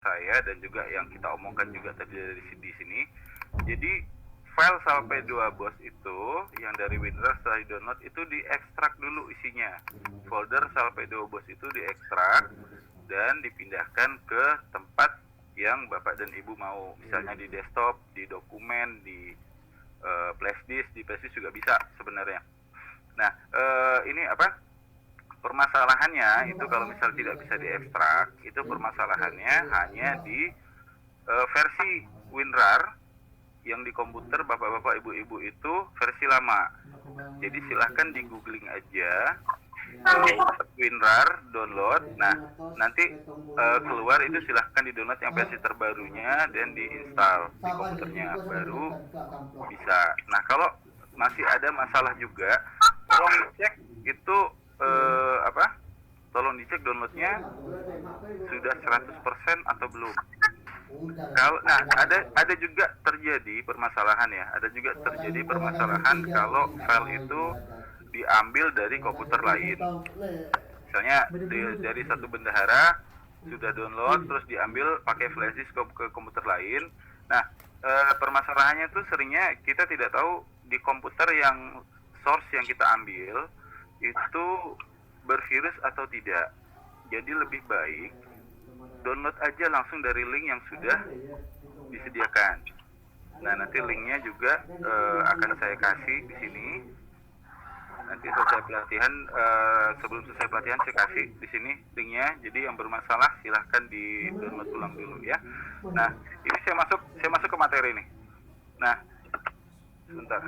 saya dan juga yang kita omongkan juga tadi di sini. Jadi file sampai 2 bos itu yang dari WinRAR setelah di-download itu diekstrak dulu isinya. Folder sampai 2 bos itu diekstrak dan dipindahkan ke tempat yang Bapak dan Ibu mau. Misalnya di desktop, di dokumen, di flash disk juga bisa sebenarnya. Nah, ini apa? Permasalahannya itu kalau misal tidak bisa diekstrak, itu permasalahannya hanya di versi WinRAR yang di komputer bapak-bapak ibu-ibu itu versi lama. Jadi silahkan di googling aja WinRAR download. Nah nanti keluar itu silahkan di download yang versi terbarunya dan diinstal di komputernya baru bisa. Nah kalau masih ada masalah juga, tolong cek itu tolong dicek downloadnya sudah 100% atau belum. Nah ada juga terjadi permasalahan ya, ada juga terjadi permasalahan kalau file itu diambil dari komputer lain. Misalnya dari satu bendahara sudah download terus diambil pakai flash disk ke komputer lain. Nah permasalahannya tuh seringnya kita tidak tahu di komputer yang source yang kita ambil itu bervirus atau tidak. Jadi lebih baik download aja langsung dari link yang sudah disediakan. Nah nanti linknya juga akan saya kasih di sini. Nanti selesai pelatihan, sebelum selesai pelatihan saya kasih di sini linknya. Jadi yang bermasalah silahkan di download ulang dulu ya. Nah ini saya masuk ke materi nih. Nah sebentar.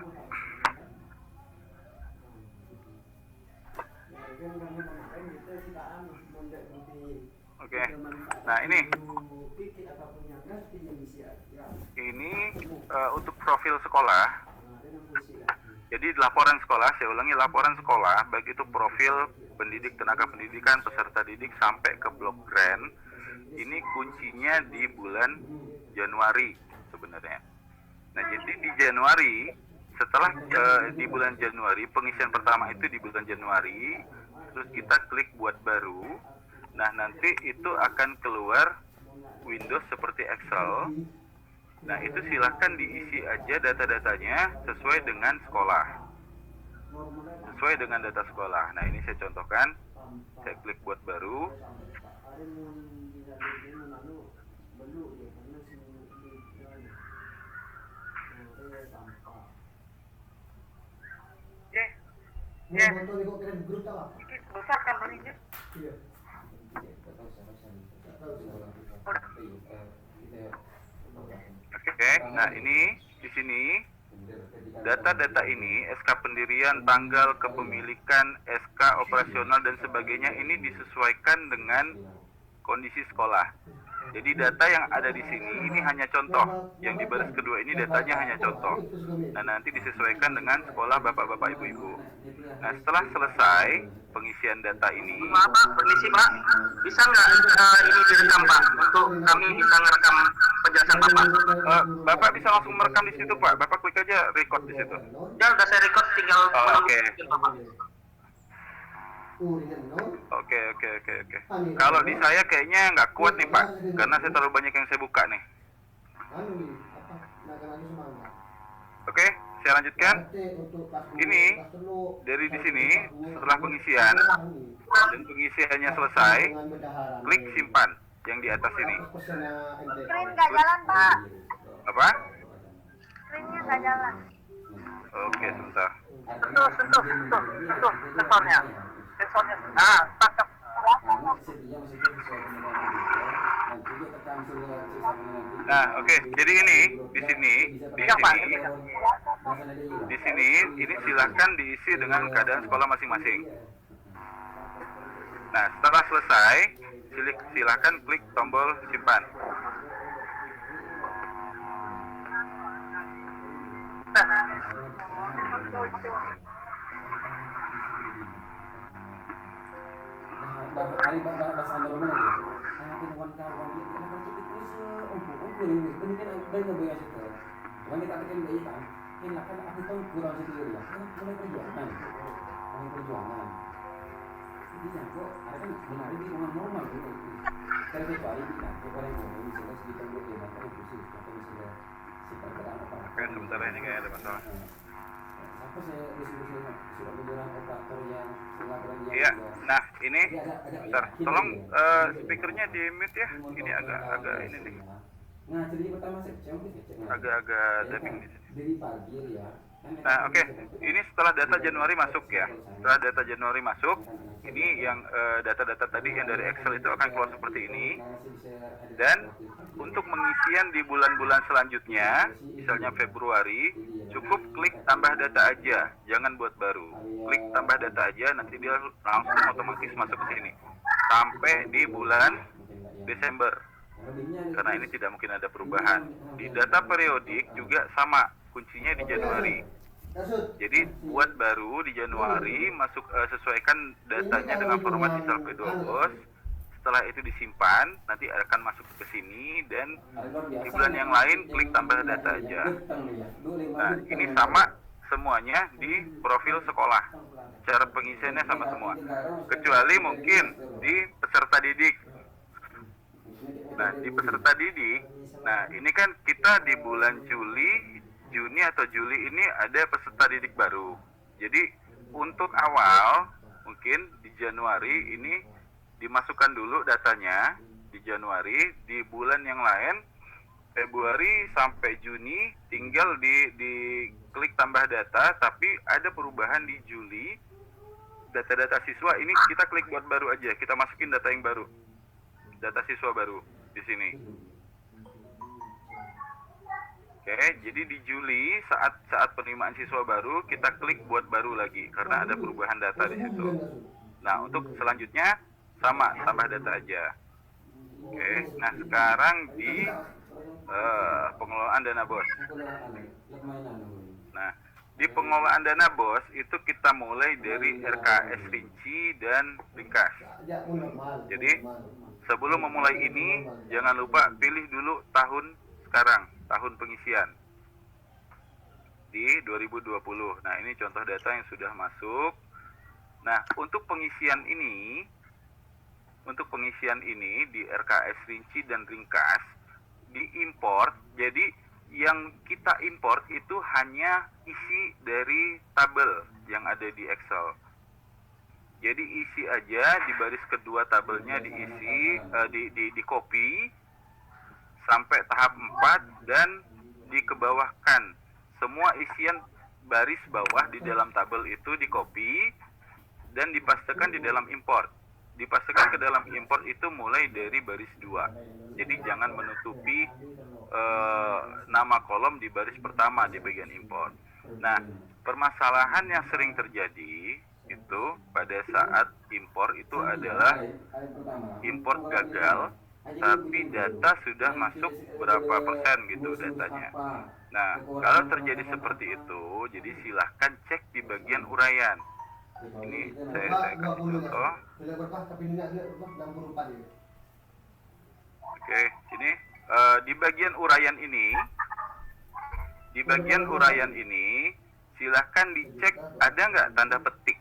Oke. Nah ini untuk profil sekolah. Jadi laporan sekolah, saya ulangi, laporan sekolah, baik itu profil pendidik, tenaga pendidikan, peserta didik sampai ke blok grant, ini kuncinya di bulan Januari sebenarnya. Nah jadi di Januari, setelah di bulan Januari, pengisian pertama itu di bulan Januari, terus kita klik buat baru. Nah nanti itu akan keluar Windows seperti Excel. Nah itu silahkan diisi aja data-datanya sesuai dengan sekolah, sesuai dengan data sekolah. Nah ini saya contohkan, saya klik buat baru. Oke, nah ini di sini data-data ini SK pendirian, tanggal kepemilikan, SK operasional dan sebagainya ini disesuaikan dengan kondisi sekolah. Jadi data yang ada di sini ini hanya contoh. Yang di baris kedua ini datanya hanya contoh. Nah nanti disesuaikan dengan sekolah bapak-bapak ibu-ibu. Nah setelah selesai pengisian data ini, maaf Pak, permisi Pak, bisa nggak ini direkam Pak, untuk kami bisa merekam penjelasan Bapak? Bapak bisa langsung merekam di situ Pak, Bapak klik aja record di situ. Ya udah saya record, tinggal Oke. Oke. Kalau di saya kayaknya nggak kuat nih Pak, karena saya terlalu banyak yang saya buka nih. Oke, saya lanjutkan. Ini dari di sini setelah pengisian dan pengisiannya selesai, klik simpan yang di atas ini. Screen nggak jalan Pak. Apa? Screennya nggak jalan. Oke, sebentar. Sentuh, sensornya. Nah, tangkap. Nah, oke. Jadi ini di sini ini silahkan diisi dengan keadaan sekolah masing-masing. Nah, setelah selesai, silahkan klik tombol simpan. Kan Februari kita paling ngomong misalnya sekitar 25 kan inklusif atau misalnya si perkiraan operator. Oke, sebentar ini kayak ada masalah. Apa saya diskusi surat menyerang operator yang laporan yang Iya, nah ini agak bentar, yakin tolong ya. speakernya di mute ya. Ini agak ini nih, Nah, jadi pertama saya cek agak dubbing di sini. dari pagi ya. Nah, oke. Ini setelah data Januari masuk ya. Setelah data Januari masuk, ini yang data-data tadi yang dari Excel itu akan keluar seperti ini. Dan untuk pengisian di bulan-bulan selanjutnya, misalnya Februari, cukup klik tambah data aja, jangan buat baru. Klik tambah data aja, nanti dia langsung otomatis masuk ke sini. Sampai di bulan Desember. Karena ini tidak mungkin ada perubahan. Di data periodik juga sama, kuncinya di Januari. Jadi buat baru di Januari, masuk sesuaikan datanya dengan format di Salpe 2 Bos. Setelah itu disimpan, nanti akan masuk ke sini dan di bulan yang lain klik tambah data aja. Nah, ini sama semuanya di profil sekolah. Cara pengisiannya sama semua. Kecuali mungkin di peserta didik. Nah, di peserta didik, nah ini kan kita di bulan Juni atau Juli ini ada peserta didik baru. Jadi untuk awal mungkin di Januari ini dimasukkan dulu datanya di Januari, di bulan yang lain Februari sampai Juni tinggal di klik tambah data, tapi ada perubahan di Juli data-data siswa ini kita klik buat baru aja, kita masukin data yang baru, data siswa baru di sini. Oke, jadi di Juli saat penerimaan siswa baru kita klik buat baru lagi karena ada perubahan data di situ. Nah, untuk selanjutnya sama, tambah data aja. Oke, nah sekarang di pengelolaan dana BOS. Nah, di pengelolaan dana BOS itu kita mulai dari RKS rinci dan ringkas. Jadi sebelum memulai ini jangan lupa pilih dulu tahun sekarang, tahun pengisian di 2020. Nah, ini contoh data yang sudah masuk. Nah, untuk pengisian ini di RKS rinci dan ringkas diimport. Jadi yang kita import itu hanya isi dari tabel yang ada di Excel. Jadi isi aja di baris kedua tabelnya diisi, di copy sampai tahap 4 dan dikebawahkan. Semua isian baris bawah di dalam tabel itu di copy dan dipastekan di dalam import. Dipastikan ke dalam import itu mulai dari baris 2. Jadi jangan menutupi nama kolom di baris pertama di bagian import. Nah, permasalahan yang sering terjadi itu pada saat import itu adalah import gagal, tapi data sudah masuk berapa persen gitu datanya. Nah, kalau terjadi seperti itu, jadi silahkan cek di bagian uraian. Ini saya kasih contoh. Oke, ini di bagian uraian ini, silahkan dicek ada nggak tanda petik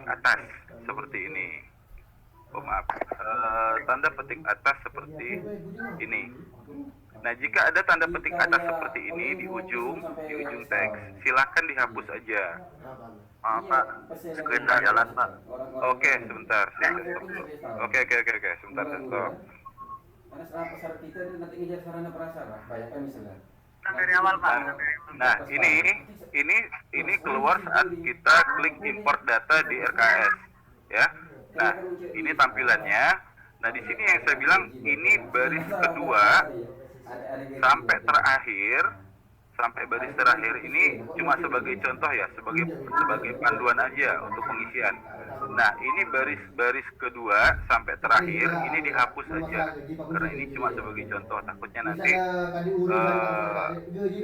atas seperti ini. Oh maaf, tanda petik atas seperti ini. Nah, jika ada tanda petik atas seperti ini di ujung teks, silahkan dihapus aja. Pak, screen nggak jalan, Pak. Oke, sebentar. Oke, sebentar, stop. Karena setelah pasar kita nanti ngejar sarana prasarana, bayangkan misalnya. Dari awal, Pak. Nah, ini keluar saat kita klik import data di RKS, ya. Nah, ini tampilannya. Nah, di sini yang saya bilang ini baris kedua sampai baris terakhir ini cuma sebagai contoh ya, sebagai panduan aja untuk pengisian. Nah, ini baris kedua sampai terakhir ini dihapus saja karena ini cuma sebagai contoh, takutnya nanti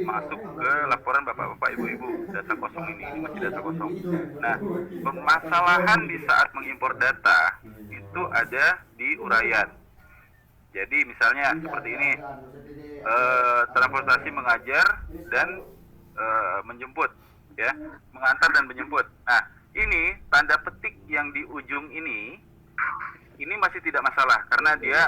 masuk ke laporan bapak-bapak ibu-ibu data kosong ini masih data kosong. Nah, permasalahan di saat mengimpor data itu ada di uraian. Jadi misalnya seperti ini, transportasi mengajar dan menjemput, ya, mengantar dan menjemput. Nah, ini tanda petik yang di ujung ini ini masih tidak masalah karena dia